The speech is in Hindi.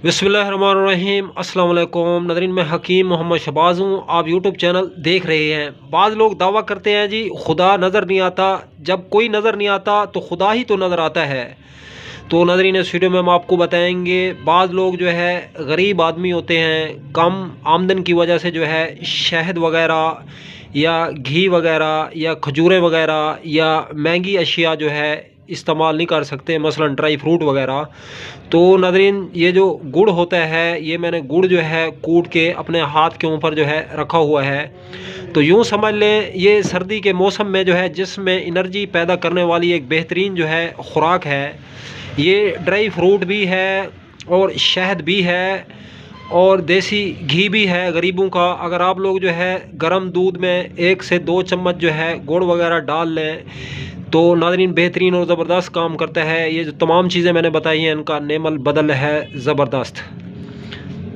बिस्मिल्लाहिर्रहमानिर्रहीम। अस्सलाम वालेकुम नाज़रीन, मैं हकीम मोहम्मद शहबाज हूँ। आप यूट्यूब चैनल देख रहे हैं। बाज़ लोग दावा करते हैं जी खुदा नज़र नहीं आता। जब कोई नज़र नहीं आता तो खुदा ही तो नज़र आता है। तो नाज़रीन, इस वीडियो में हम आपको बताएंगे बाज़ लोग जो है गरीब आदमी होते हैं, कम आमदन की वजह से जो है शहद वगैरह या घी वगैरह या खजूरें वगैरह या महंगी अशिया जो है इस्तेमाल नहीं कर सकते, मसलन ड्राई फ्रूट वगैरह। तो नाज़रीन, ये जो गुड़ होता है, ये मैंने गुड़ जो है कूट के अपने हाथ के ऊपर जो है रखा हुआ है। तो यूँ समझ लें ये सर्दी के मौसम में जो है जिसमें एनर्जी पैदा करने वाली एक बेहतरीन जो है खुराक है। ये ड्राई फ्रूट भी है और शहद भी है और देसी घी भी है गरीबों का। अगर आप लोग जो है गर्म दूध में 1 से 2 चम्मच जो है गुड़ वगैरह डाल लें तो नाज़रीन बेहतरीन और ज़बरदस्त काम करता है। ये जो तमाम चीज़ें मैंने बताई हैं इनका नेमल बदल है ज़बरदस्त।